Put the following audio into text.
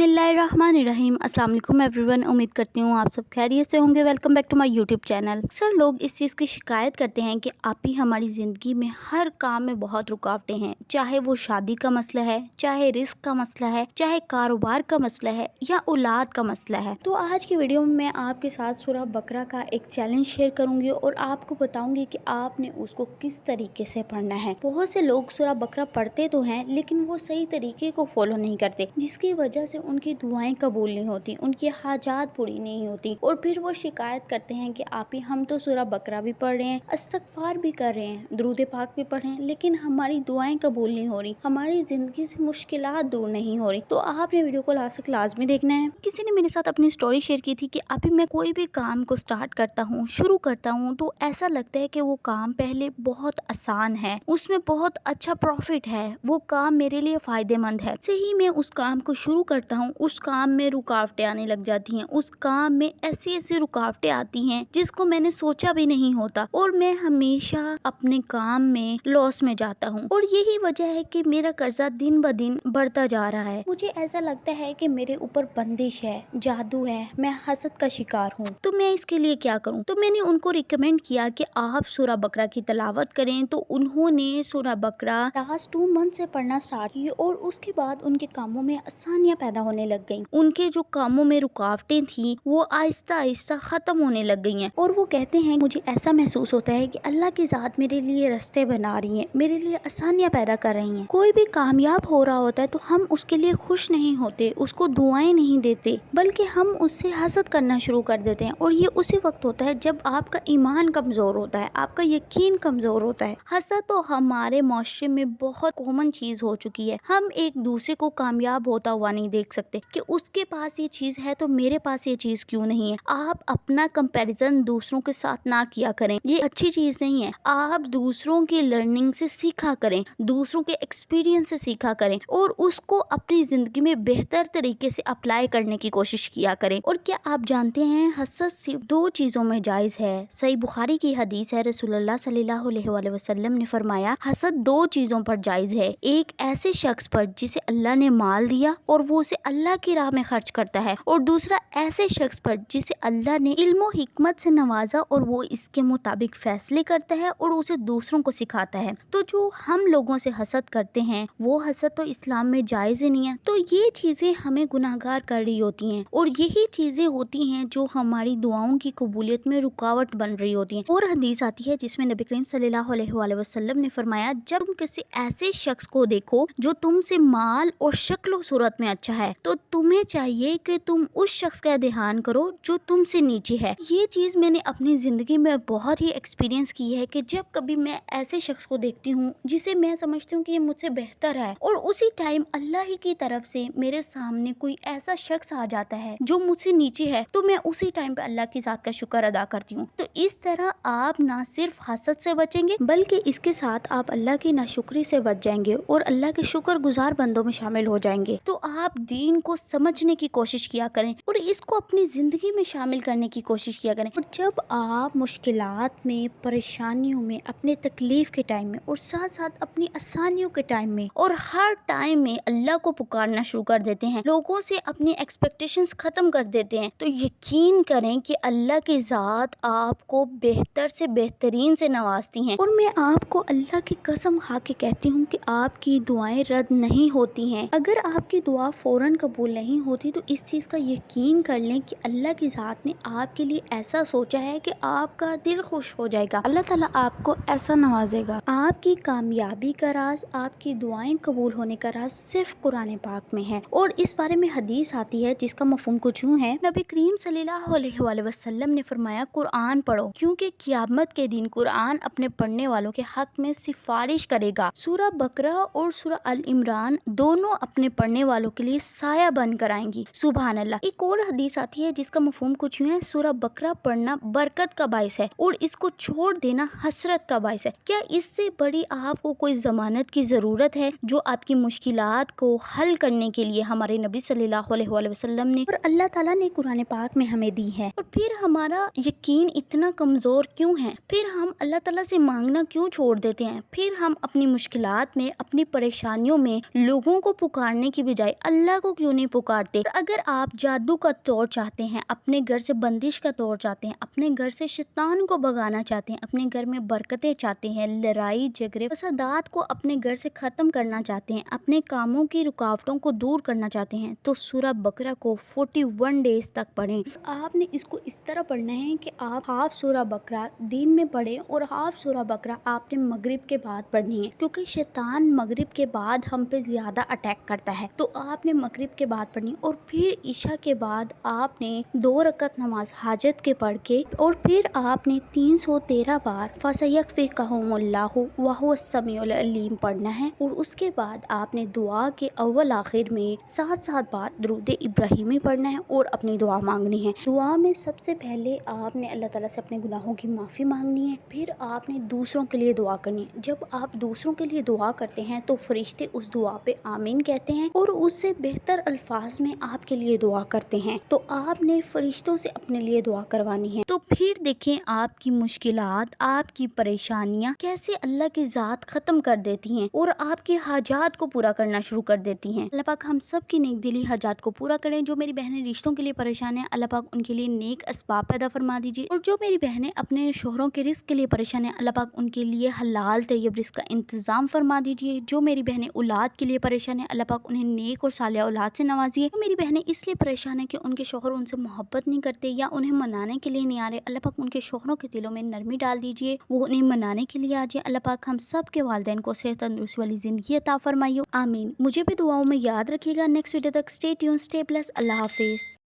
बिस्मिल्लाहिर्रहमानिर्रहीम। अस्सलाम वालेकुम एवरीवन। उम्मीद करती हूँ आप सब खैरियत से होंगे। Welcome back to my YouTube channel. अक्सर लोग इस चीज़ की शिकायत करते हैं कि आप ही हमारी ज़िंदगी में हर काम में बहुत रुकावटें हैं, चाहे वो शादी का मसला है, चाहे रिस्क का मसला है, चाहे कारोबार का मसला है या औलाद का मसला है। तो आज की वीडियो में मैं आपके साथ सूरह बकरा का एक चैलेंज शेयर करूँगी और आपको बताऊँगी कि आपने उसको किस तरीके से पढ़ना है। बहुत से लोग सूरह बकरा पढ़ते तो हैं लेकिन वो सही तरीके को फॉलो नहीं करते, जिसकी वजह से उनकी दुआएं कबूल नहीं होती, उनकी हाजात पूरी नहीं होती और फिर वो शिकायत करते हैं कि आप ही हम तो सूरह बकरा भी पढ़ रहे हैं, इस्तग़फ़ार भी कर रहे हैं, दुरूद पाक भी पढ़ रहे हैं, लेकिन हमारी दुआएं कबूल नहीं हो रही, हमारी ज़िंदगी से मुश्किलात दूर नहीं हो रही। तो आपने वीडियो को लास्ट तक लाजमी देखना है। किसी ने मेरे साथ अपनी स्टोरी शेयर की थी कि अभी मैं कोई भी काम को स्टार्ट करता हूँ, शुरू करता हूँ तो ऐसा लगता है कि वो काम पहले बहुत आसान है, उसमें बहुत अच्छा प्रॉफिट है, वो काम मेरे लिए फ़ायदेमंद है। सही में उस काम को शुरू करता हूँ, उस काम में रुकावटें आने लग जाती हैं, उस काम में ऐसी ऐसी रुकावटें आती हैं जिसको मैंने सोचा भी नहीं होता और मैं हमेशा अपने काम में लॉस में जाता हूँ और यही वजह है कि मेरा कर्जा दिन ब दिन बढ़ता जा रहा है। मुझे ऐसा लगता है कि मेरे ऊपर बंदिश है, जादू है, मैं हसद का शिकार हूँ। तो मैं इसके लिए क्या करूँ? तो मैंने उनको रिकमेंड किया कि आप सूरह बकरा की तिलावत करें। तो उन्होंने सूरह बकरा लास्ट 2 मंथ से पढ़ना स्टार्ट की और उसके बाद उनके कामों में आसानियां पैदा होने लग गईं। उनके जो कामों में रुकावटें थी वो आहिस्ता आहिस्ता खत्म होने लग गई हैं और वो कहते हैं मुझे ऐसा महसूस होता है कि अल्लाह की ज़ात मेरे लिए रास्ते बना रही है, मेरे लिए आसानियां पैदा कर रही हैं। कोई भी कामयाब हो रहा होता है तो हम उसके लिए खुश नहीं होते, उसको दुआएं नहीं देते, बल्कि हम उससे हसद करना शुरू कर देते हैं और ये उसी वक्त होता है जब आपका ईमान कमज़ोर होता है, आपका यकीन कमज़ोर होता है। हसद तो हमारे माशरे में बहुत कॉमन चीज़ हो चुकी है। हम एक दूसरे को कामयाब होता हुआ नहीं देख सकते कि उसके पास ये चीज़ है तो मेरे पास ये चीज़ क्यों नहीं है। आप अपना कंपैरिजन दूसरों के साथ ना किया करें, ये अच्छी चीज़ नहीं है। आप दूसरों की लर्निंग से सीखा करें, दूसरों के एक्सपीरियंस से सीखा करें और उसको अपनी ज़िंदगी में बेहतर तरीके से अप्लाई करने की कोशिश किया करें। और क्या आप जानते हैं हसद सिर्फ 2 चीज़ों में जायज़ है। सही बुखारी की हदीस है, रसूलुल्लाह सल्लल्लाहु अलैहि वसल्लम ने फरमाया हसद 2 चीज़ों पर जायज़ है। एक ऐसे शख्स पर जिसे अल्लाह ने माल दिया और वो उसे अल्लाह की राह में खर्च करता है, और दूसरा ऐसे शख्स पर जिसे अल्लाह ने इल्म और हिकमत से नवाजा और वो इसके मुताबिक फैसले करता है और उसे दूसरों को सिखाता है। तो जो हम लोगों से हसद करते हैं वो हसद तो इस्लाम में जायज़ ही नहीं है। तो ये चीज़ें हमें गुनाहगार कर रही होती हैं और यही चीज़ें होती हैं जो हमारी दुआओं की कबूलियत में रुकावट बन रही होती हैं। और हदीस आती है जिसमें नबी करीम सल्लल्लाहु अलैहि वसल्लम ने फरमाया जब तुम किसी ऐसे शख्स को देखो जो तुमसे माल और शक्ल सूरत में अच्छा है तो तुम्हें चाहिए कि तुम उस शख्स का ध्यान करो जो तुमसे नीचे है। ये चीज़ मैंने अपनी ज़िंदगी में बहुत ही एक्सपीरियंस की है कि जब कभी मैं ऐसे शख्स को देखती हूँ जिसे मैं समझती हूँ कि ये मुझसे बेहतर है और उसी टाइम अल्लाह ही की तरफ से मेरे सामने कोई ऐसा शख्स आ जाता है जो मुझसे नीचे है, तो मैं उसी टाइम पे अल्लाह की ज़ात का शुक्र अदा करती हूँ। तो इस तरह आप ना सिर्फ हसद से बचेंगे बल्कि इसके साथ आप अल्लाह की नाशुक्री से बच जाएंगे और अल्लाह के शुक्रगुजार बंदों में शामिल हो जाएंगे। तो आप दीन को समझने की कोशिश किया करें और इसको अपनी ज़िंदगी में शामिल करने की कोशिश किया करें। और जब आप मुश्किलात में, परेशानियों में, अपने तकलीफ के टाइम में और साथ साथ अपनी आसानियों के टाइम में और हर टाइम में अल्लाह को पुकारना शुरू कर देते हैं, लोगों से अपनी एक्सपेक्टेशंस ख़त्म कर देते हैं, तो यकीन करें कि अल्लाह की ज़ात आपको बेहतर से बेहतरीन से नवाजती हैं। और मैं आपको अल्लाह की कसम खा के कहती हूँ कि आपकी दुआएं रद्द नहीं होती हैं। अगर आपकी दुआ फ़ौरन कबूल नहीं होती तो इस चीज़ का यकीन कर लें कि अल्लाह की ज़ात ने आपके लिए ऐसा सोचा है कि आपका दिल खुश हो जाएगा, अल्लाह ताला आपको ऐसा नवाजेगा। आपकी कामयाबी का राज, आपकी दुआएं कबूल होने का राज सिर्फ कुरान पाक में है। और इस बारे में हदीस आती है जिसका मफ़हूम कुछ यूँ है, नबी करीम सल्लल्लाहु अलैहि वसल्लम ने फरमाया कुरान पढ़ो क्योंकि क़यामत के दिन कुरान अपने पढ़ने वालों के हक में सिफारिश करेगा। सूरह बकरा और सूरह अल इमरान दोनों अपने पढ़ने वालों के लिए साया बनकर आएंगी। सुभान अल्लाह। एक और हदीस आती है जिसका मफ़हूम कुछ यूँ है, सूरह बकरा पढ़ना बरकत का बाइस है और इसको छोड़ देना हसरत का बाइस है। क्या इससे बड़ी आपको कोई ज़मानत की ज़रूरत है जो आपकी मुश्किलात को हल करने के लिए हमारे नबी सल्लल्लाहु अलैहि वसल्लम ने और अल्लाह ताला ने कुरान पाक में हमें दी है। और फिर हमारा यकीन इतना कमज़ोर क्यों है? फिर हम अल्लाह ताला से मांगना क्यों छोड़ देते हैं? फिर हम अपनी मुश्किलात में, अपनी परेशानियों में लोगों को पुकारने की बजाय अल्लाह को को क्यों नहीं पुकारते। और अगर आप जादू का तौर चाहते हैं, अपने घर से बंदिश का तौर चाहते हैं, अपने घर से शैतान को भगाना चाहते हैं, अपने घर में बरकतें चाहते हैं, लड़ाई झगड़े फसादात को अपने घर से खत्म करना चाहते हैं, अपने कामों की रुकावटों को दूर करना चाहते हैं, तो सूरह बकरा को 41 डेज तक पढ़ें। आपने इसको इस तरह पढ़ना है कि आप हाफ सूरह बकरा दिन में पढ़ें और हाफ सूरह बकरा आपने मगरिब के बाद पढ़नी है, क्योंकि शैतान मगरिब के बाद हम पे ज्यादा अटैक करता है। तो आपने मगरिब के बाद पढ़नी और फिर ईशा के बाद आपने 2 रकत नमाज हाजत के पढ़ के और फिर आपने 313 बार फसयकफिकहुमुल्लाहु वहुवस्समीउल अलीम पढ़ना है। और उसके बाद आपने दुआ के अव्वल आखिर में 7 बार दरूद इब्राहिमी पढ़ना है और अपनी दुआ मांगनी है। दुआ में सबसे पहले आपने अल्लाह ताला से अपने गुनाहों की माफ़ी मांगनी है, फिर आपने दूसरों के लिए दुआ करनी है। जब आप दूसरों के लिए दुआ करते हैं तो फरिश्ते उस दुआ पे आमीन कहते हैं और उससे बेहतर अल्फाज में आपके लिए दुआ करते हैं। तो आपने फरिश्तों से अपने लिए दुआ करवानी है। तो फिर देखें आपकी मुश्किलात, आपकी परेशानियां कैसे अल्लाह की ज़ात ख़त्म कर देती हैं और आपके हाजात को पूरा करना शुरू कर देती हैं। अल्लाह पाक हम सब की नेक दिली हाजात को पूरा करें। जो मेरी बहनें रिश्तों के लिए परेशान हैं, अल्लाह पाक उनके लिए नेक असबाब पैदा फरमा दीजिए। और जो मेरी बहनें अपने शोहरों के रिस्क के लिए परेशान हैं, अल्लाह पाक उनके लिए हलाल तैयब रिस्क का इंतज़ाम फरमा दीजिए। जो मेरी बहनें औलाद के लिए परेशान हैं, अल्लाह पाक उन्हें नेक और सालिह औलाद से नवाजिए। तो मेरी बहनें इसलिए परेशान हैं कि उनके शोहर उनसे मोहब्बत नहीं करते या उन्हें मनाने के लिए नहीं आ रहे, अल्लाह पाक उनके शोहरों के दिलों में नरमी डाल दीजिए, वो उन्हें मनाने के लिए आ जाए। अल्लाह पाक हम सब के वालिदैन को सेहत तंदुरुस्ती वाली ज़िंदगी अता फरमाइए, आमीन। मुझे भी दुआओं में याद रखिएगा। नेक्स्ट वीडियो तक स्टे ट्यून, स्टे ब्लेस्ड, अल्लाह हाफिज़।